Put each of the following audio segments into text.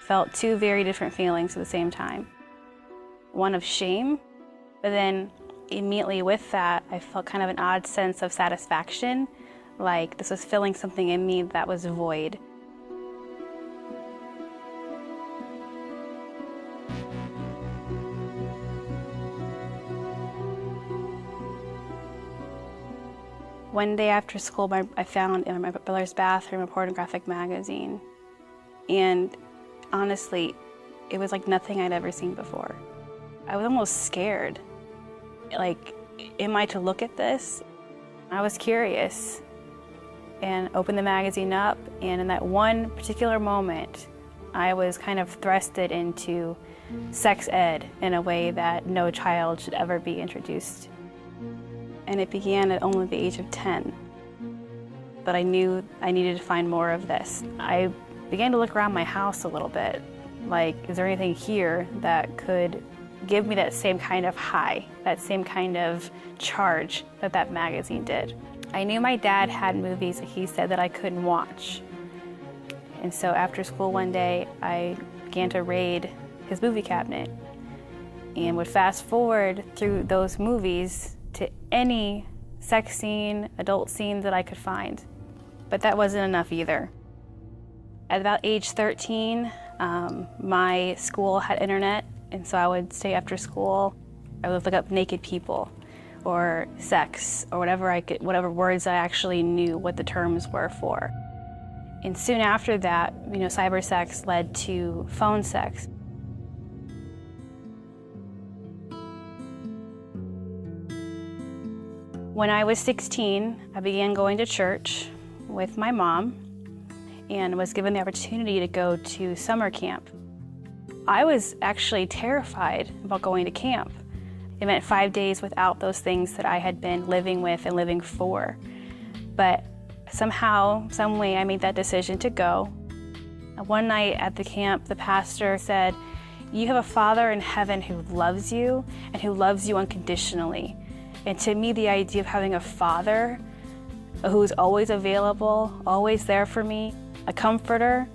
felt two very different feelings at the same time. One of shame, but then immediately with that, I felt kind of an odd sense of satisfaction, like this was filling something in me that was void. One day after school, I found in my brother's bathroom a pornographic magazine. And honestly, it was like nothing I'd ever seen before. I was almost scared. Like, am I to look at this? I was curious and opened the magazine up, and in that one particular moment, I was kind of thrusted into sex ed in a way that no child should ever be introduced. And it began at only the age of 10. But I knew I needed to find more of this. I began to look around my house a little bit, like, is there anything here that could give me that same kind of high, that same kind of charge that that magazine did? I knew my dad had movies that he said that I couldn't watch. And so after school one day, I began to raid his movie cabinet and would fast forward through those movies to any sex scene, adult scene that I could find. But that wasn't enough either. At about age 13, my school had internet, and so I would stay after school. I would look up naked people or sex or whatever words I actually knew what the terms were for. And soon after that, cyber sex led to phone sex. When I was 16, I began going to church with my mom and was given the opportunity to go to summer camp. I was actually terrified about going to camp. It meant 5 days without those things that I had been living with and living for. But somehow, some way, I made that decision to go. One night at the camp, the pastor said, "You have a Father in heaven who loves you and who loves you unconditionally." And to me, the idea of having a father who's always available, always there for me, a comforter,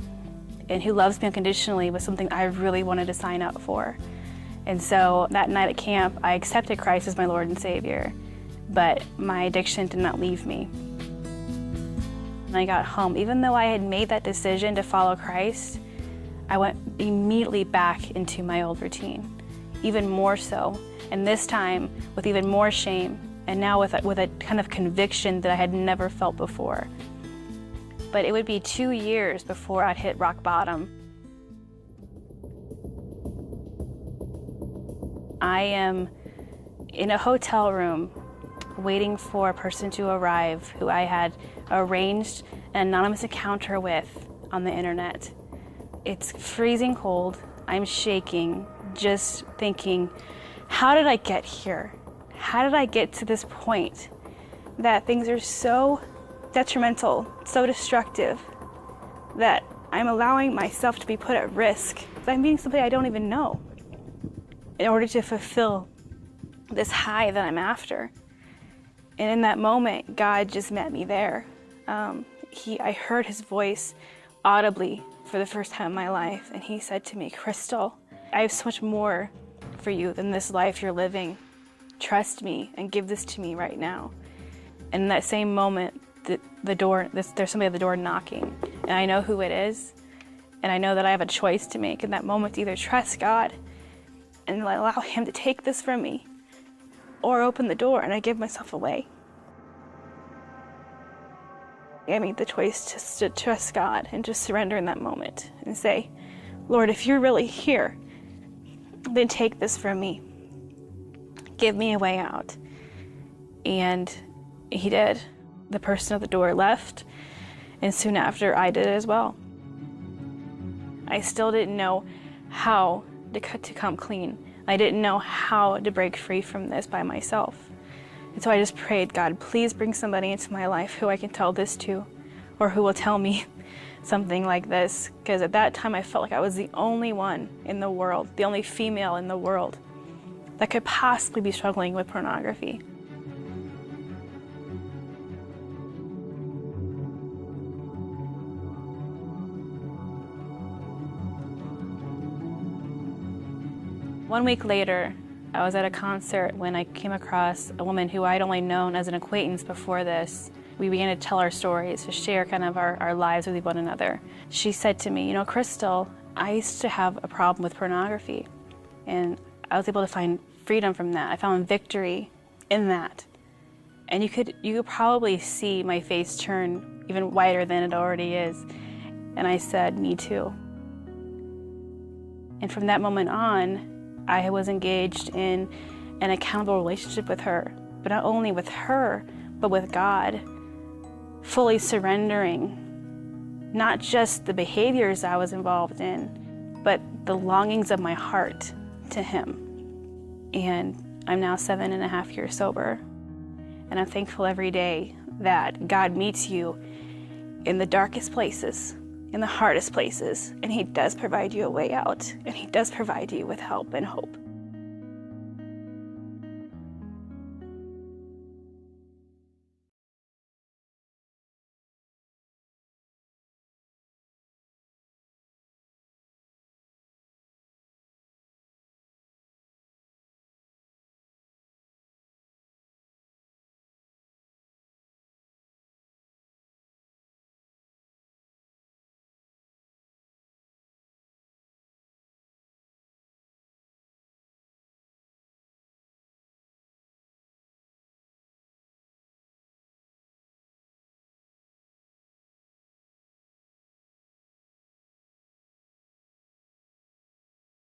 and who loves me unconditionally was something I really wanted to sign up for. And so that night at camp, I accepted Christ as my Lord and Savior, but my addiction did not leave me. When I got home, even though I had made that decision to follow Christ, I went immediately back into my old routine, even more so. And this time with even more shame, and now with a kind of conviction that I had never felt before. But it would be 2 years before I'd hit rock bottom. I am in a hotel room waiting for a person to arrive who I had arranged an anonymous encounter with on the internet. It's freezing cold. I'm shaking, just thinking, how did I get here? How did I get to this point that things are so detrimental, so destructive, that I'm allowing myself to be put at risk? I'm meeting somebody I don't even know in order to fulfill this high that I'm after. And in that moment, God just met me there. I heard his voice audibly for the first time in my life, and he said to me, "Crystal, I have so much more for you than this life you're living. Trust me and give this to me right now." And in that same moment, there's somebody at the door knocking, and I know who it is, and I know that I have a choice to make in that moment to either trust God and allow him to take this from me, or open the door and I give myself away. I made the choice to trust God and just surrender in that moment and say, "Lord, if you're really here, then take this from me. Give me a way out." And he did. The person at the door left, and soon after I did as well. I still didn't know how to come clean. I didn't know how to break free from this by myself. And so I just prayed, "God, please bring somebody into my life who I can tell this to, or who will tell me something like this." Because at that time I felt like I was the only one in the world, the only female in the world that could possibly be struggling with pornography. 1 week later, I was at a concert when I came across a woman who I'd only known as an acquaintance before this. We began to tell our stories, to share kind of our lives with one another. She said to me, you know, Crystal, I used to have a problem with pornography, and I was able to find freedom from that. I found victory in that. And you could probably see my face turn even whiter than it already is. And I said, me too. And from that moment on, I was engaged in an accountable relationship with her, but not only with her, but with God, fully surrendering not just the behaviors I was involved in, but the longings of my heart to Him. And I'm now 7.5 years sober, and I'm thankful every day that God meets you in the darkest places, in the hardest places, and He does provide you a way out, and He does provide you with help and hope.